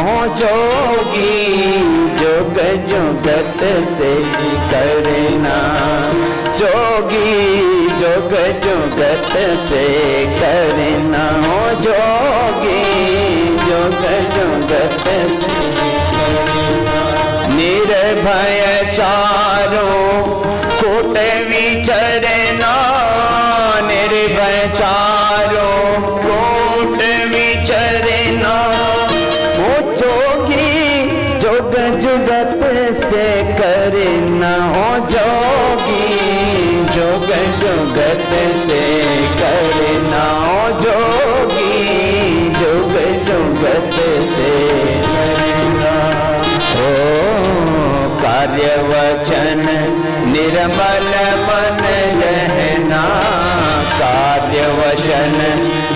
हो जोगी, जोग जुगत से करना, जोगी जोग जुगत से करना हो जोगी, जोग जुगत से करना। निर्भय चारों कूट विचरना, निर्भय चारों कूट विचरना हो जोगी, जोग जुगत से करना हो जोगी, जोग जुगत से करना हो जोगी, जोग जुगत से करना। ओ कार्य वचन निर्मल मन रहना, कार्य वचन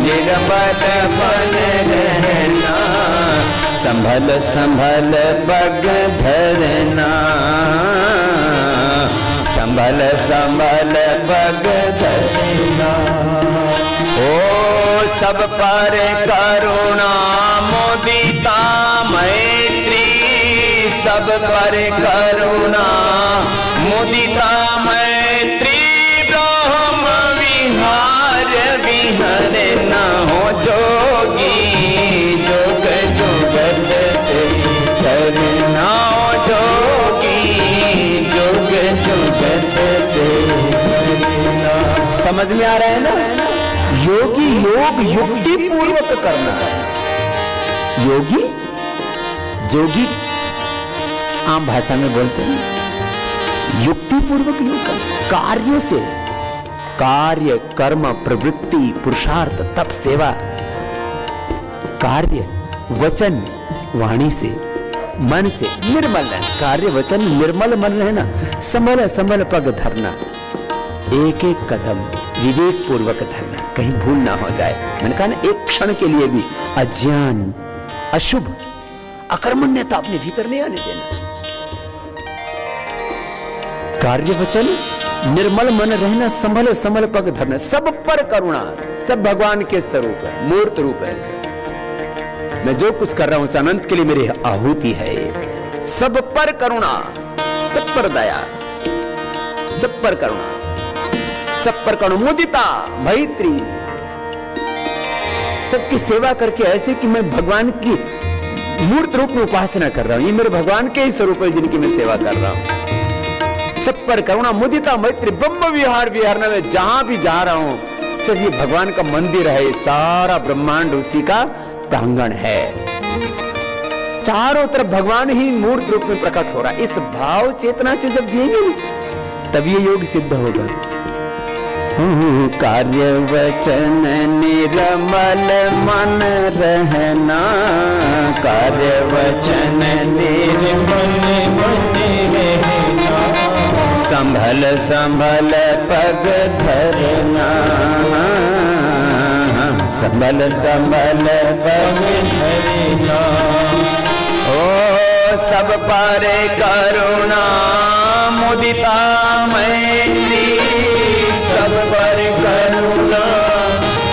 निर्मल मन रहना, संभल संभल पग धरना, संभल संभल पग धरना। ओ सब पर करुणा मुदिता मैत्री, सब पर करुणा मुदिता मैत्री, ब्रह्म विहार विहरना हो जोगी, जोग जुगत से करना हो जोगी, जोग जुगत से करना। समझ में आ रहा है ना? योगी योग युक्ति पूर्वक करना, योगी जोगी आम भाषा में बोलते हैं, युक्ति पूर्वक योग करना, कार्य से, कार्य कर्म प्रवृत्ति पुरुषार्थ तप सेवा, कार्य वचन वाणी से, मन से निर्मल रहना, कार्य वचन निर्मल मन रहना, संभल संभल पग धरना, एक एक कदम विवेक पूर्वक धरना, कहीं भूल ना हो जाए। मैंने कहा ना, एक क्षण के लिए भी अज्ञान अशुभ अकर्मण्यता अपने भीतर नहीं आने देना। कार्य वचन निर्मल मन रहना, संभल संभल पग धरना, सब पर करुणा, सब भगवान के स्वरूप है, मूर्त रूप है। मैं जो कुछ कर रहा हूं अनंत के लिए मेरी आहुति है। सब पर करुणा, सब पर दया, सब पर करुणा, सब पर करुणा मुदिता मैत्री, सबकी सेवा करके ऐसे कि मैं भगवान की मूर्त रूप में उपासना कर रहा हूं, ये मेरे भगवान के ही स्वरूप है जिनकी मैं सेवा कर रहा हूं। सब पर करुणा मुदिता मैत्री, ब्रह्म विहार विहारना, में जहां भी जा रहा हूं सब ये भगवान का मंदिर है, सारा ब्रह्मांड उसी का प्रांगण है, चारों तरफ भगवान ही मूर्त रूप में प्रकट हो रहा है। इस भाव चेतना से जब जिएंगे तब ये योग सिद्ध होगा। कार्य वचन निर्मल मन रहना, कार्य वचन निर्मल मन रहना, संभल संभल पग धरना, संभल संभल पग धरना। ओ सब पर करुणा मुदिता मैत्री, सब पर करुणा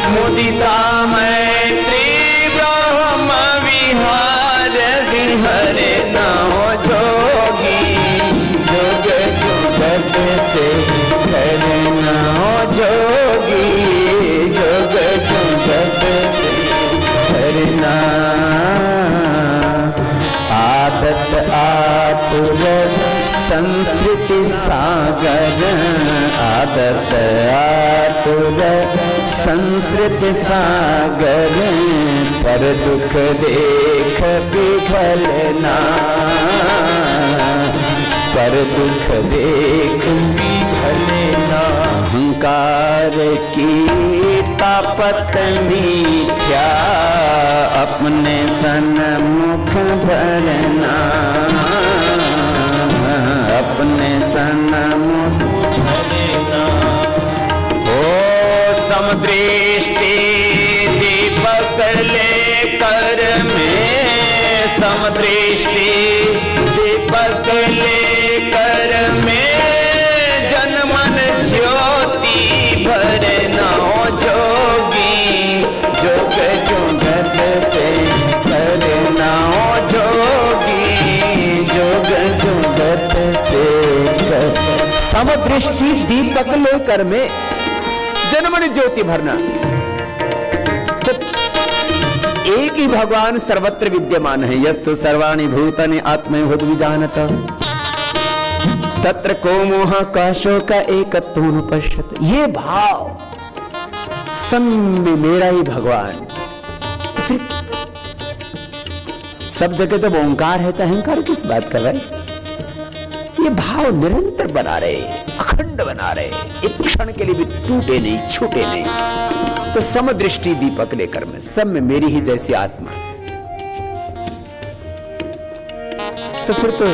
मुदिता मैत्री, ब्रह्म विहार विहरना हो जोगी, जोग जुगत से करना हो जोगी, जोग जुगत से करना। आदत आतुर संस्कृति सागर, आदत आतुर संस्कृति सागर, पर दुख देख पिघलना, पर दुख देख पिघलना। अहंकार की तापत मिथ्या, अपने सन्मुख धरना, अपने सन्मुख धरना। ओ समदृष्टि दीपक लेकर में, समदृष्टि दीपक लेकर में, जनमन ज्योति भरना हो जोगी, जोग जुगत से करना हो समदृष्टि दीपक लेकर में जन्मनि ज्योति भरना। तो एक ही भगवान सर्वत्र विद्यमान है। यस्तु सर्वाणि भूतानि आत्मैव विजानत तत्र को मोह का शोक एकत्वं पश्यत। ये भाव सब में मेरा ही भगवान। फिर सब जगह जब ओंकार है तो अहंकार किस बात कर रहे? ये भाव निरंतर बना रहे, अखंड बना रहे, एक क्षण के लिए भी टूटे नहीं, छूटे नहीं। तो समदृष्टि दीपक लेकर में सब में मेरी ही जैसी आत्मा। तो फिर तो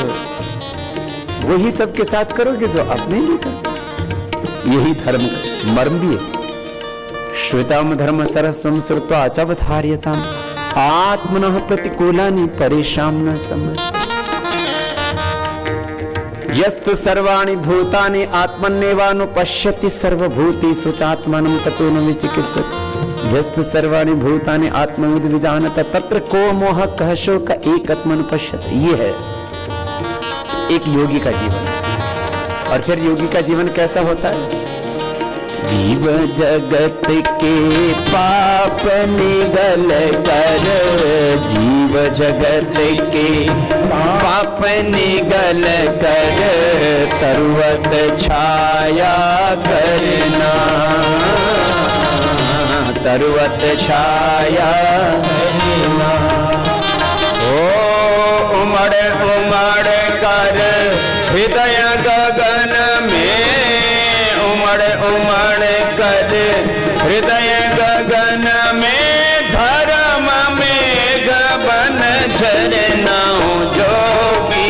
वही सबके साथ करोगे जो अपने लिए करते। यही धर्म मर्म भी है। श्वेताम धर्म सरस्वम श्रुत्वा अचवधार्यताम आत्मनः प्रतिकूलानि परेशान न समझ। यस्तु सर्वाणि भूतानि आत्मन्नेवानुपश्यति सर्वभूतेषु चात्मानं ततो न विचिकित्सति। यस्तु सर्वाणि भूतानि आत्मविद् विजानत तत्र को मोह कः शोक एकत्वमनुपश्यति। ये है एक योगी का जीवन। और फिर योगी का जीवन कैसा होता है? जीव जगत के पाप निगल कर, जीव जगत के पाप निगल कर तरुवत छाया करना, तरुवत छाया करना। ओ उमड़ उमड़ कर हृदय गगन में, उमड़ उमड़ कर हृदय गगन में धर्म मेघ बन झरना। जोगी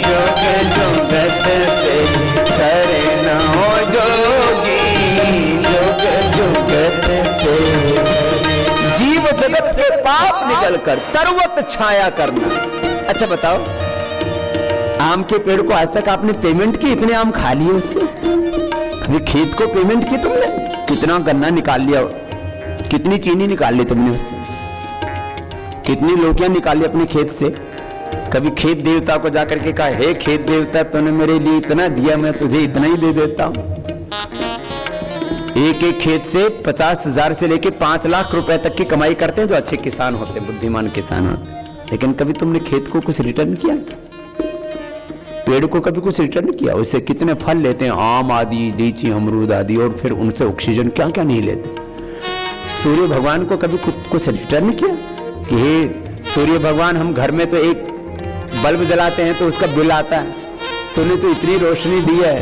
जोग जुगत से करना, जोगी जोग जुगत से। जीव जगत के पाप निकल कर तरुवत छाया करना। अच्छा बताओ, आम के पेड़ को आज तक आपने पेमेंट की? इतने आम खा लिए उससे? कभी खेत को पेमेंट की तुमने? कितना गन्ना निकाल लिया, कितनी चीनी निकाल ली तुमने उससे, कितनी लोकियां निकाली अपने खेत से? कभी खेत देवता को जाकर के कहा, हे खेत देवता तूने मेरे लिए इतना दिया, मैं तुझे इतना ही दे देता हूं। एक एक खेत से 50,000 से लेके 5 लाख रुपए तक की कमाई करते हैं जो अच्छे किसान होते हैं, बुद्धिमान किसान होते हैं। लेकिन कभी तुमने खेत को कुछ रिटर्न किया? पेड़ को कभी कुछ रिटर्न किया? उससे कितने फल लेते हैं, आम आदि, लीची, अमरूद आदि, और फिर उनसे ऑक्सीजन क्या क्या नहीं लेते। सूर्य भगवान को कभी कुछ रिटर्न किया कि हे सूर्य भगवान, हम घर में तो एक बल्ब जलाते हैं तो उसका बिल आता है, तूने तो इतनी रोशनी दी है,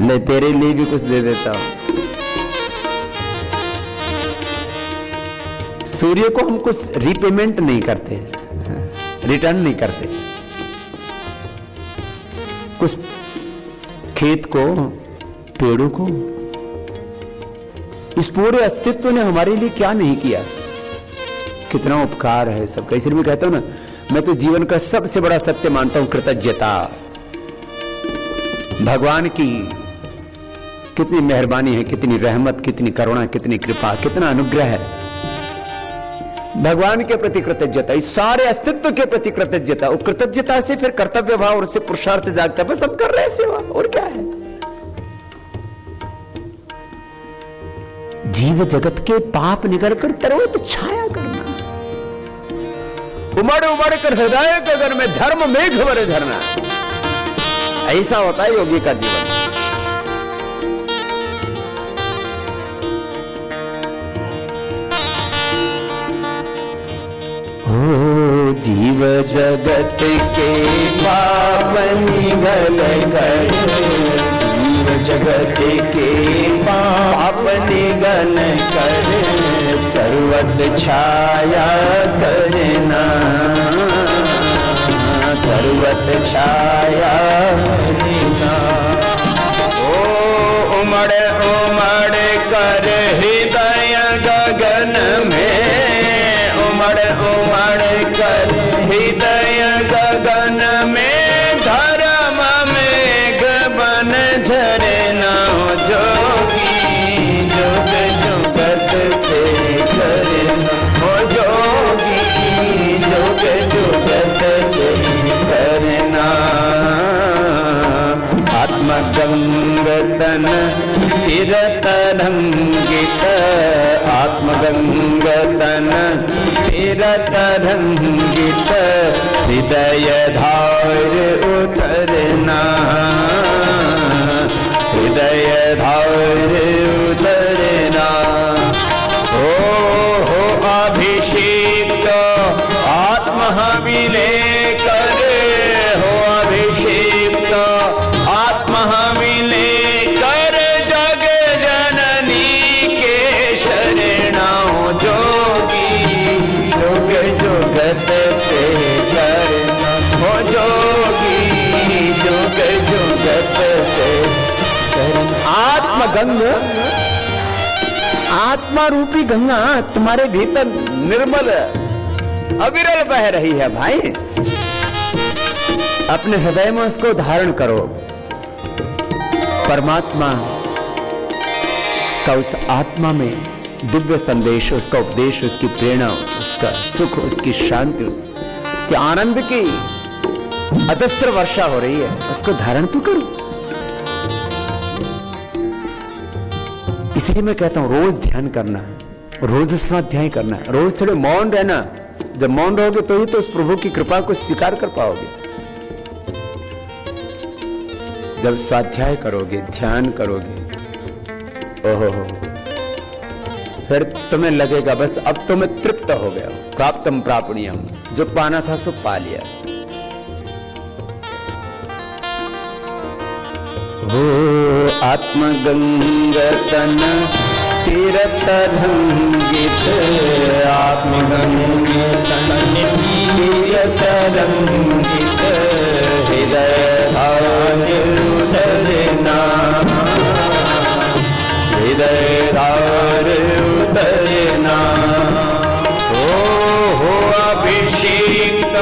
ले तेरे लिए भी कुछ दे देता हूं। सूर्य को हम कुछ रीपेमेंट नहीं करते, रिटर्न नहीं करते। कुछ खेत को, पेड़ों को, इस पूरे अस्तित्व ने हमारे लिए क्या नहीं किया। कितना उपकार है सबका। इसलिए मैं कहता हूं ना, मैं तो जीवन का सबसे बड़ा सत्य मानता हूं कृतज्ञता। भगवान की कितनी मेहरबानी है, कितनी रहमत, कितनी करुणा, कितनी कृपा, कितना अनुग्रह है। भगवान के प्रति कृतज्ञता, इस सारे अस्तित्व के प्रति कृतज्ञता। और कृतज्ञता से फिर कर्तव्य भाव और उससे पुरुषार्थ जागता है। बस हम कर रहे हैं सेवा, और क्या है। जीव जगत के पाप निकल कर तरुवत छाया करना, उमड़ उमड़ कर हृदय गगन में धर्म मेघ भर झरना। ऐसा होता है योगी का जीवन। ओ जीव जगत के पाप निगल कर, जीव जगत के पाप निगल कर तरुवत छाया करना, तरुवत छाया करना। ओ उमड़ उमड़ कर हृदय गगन में, उमड़ उमड़ कर हृदय गगन में धर्म मेघ बन झरना। जोगी जोग जुगत से करना, ओ जोगी जोग जुगत से करना। आत्मगंगतन तिरतरंगित आत्मगंगतन तिरतरंगित हृदय धार उतरना हृदय धार उतरना हो अभिषेक आत्महविले करे हो अभिषेक आत्महविले कर जग जननी के शरणाओ जोगी जोग जोगत से करना हो जोगी जोग जोगत से करना। आत्मगंग आत्मा रूपी गंगा तुम्हारे भीतर निर्मल अविरल बह रही है भाई। अपने हृदय में उसको धारण करो। परमात्मा का उस आत्मा में दिव्य संदेश, उसका उपदेश, उसकी प्रेरणा, उसका सुख, उसकी शांति, उसके आनंद की अजस्र वर्षा हो रही है, उसको धारण तो करो। इसलिए मैं कहता हूं रोज ध्यान करना है, रोज स्वाध्याय करना है, रोज थोड़े मौन रहना। जब मौन रहोगे तो ही तो उस प्रभु की कृपा को स्वीकार कर पाओगे। जब स्वाध्याय करोगे, ध्यान करोगे, ओहो फिर तुम्हें लगेगा बस अब तो मैं तृप्त हो गया, प्राप्तम प्रापणीयम, जो पाना था सो पा लिया। ओ आत्मगंगतन तिरतरंगित आत्मगंगतन तिरतरंगित हृदय धार उतरना हृदय धार उतरना हो अभिषेक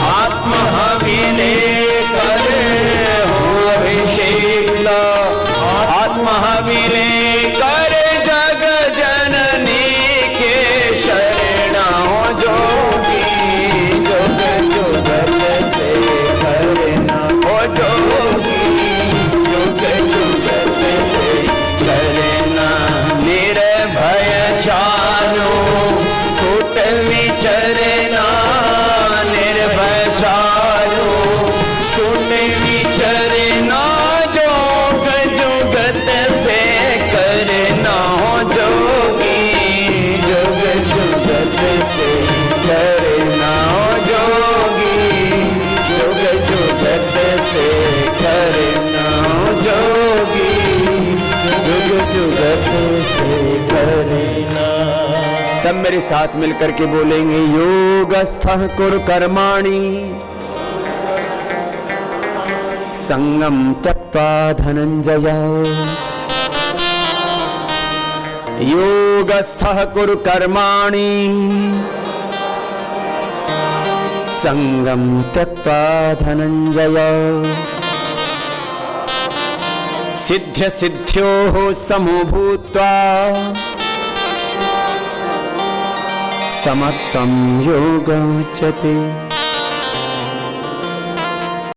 आत्महविले करे हो अभिषेक आत्महविले करे जग जननी के शरणाओ जोगी जोग जोगत से करना ओ जोगी जोग जोगत से करना। निर्भय चारो कूट विचरना निर्भय चारो कूट विचरना जोग जुगत से करना जोगी जोग जुगत से करना जोगी जोग जुगत से करना जोगी जुग जुगत से करना। सब मेरे साथ मिलकर के बोलेंगे योगस्थः कुरु कर्माणि संगम त्यक्त्वा धनंजय योगस्थः कुरु कर्माणि संगम त्यक्त्वा धनंजय सिद्ध्य सिद्ध्योः समो भूत्वा समत्वं योगोच्यते।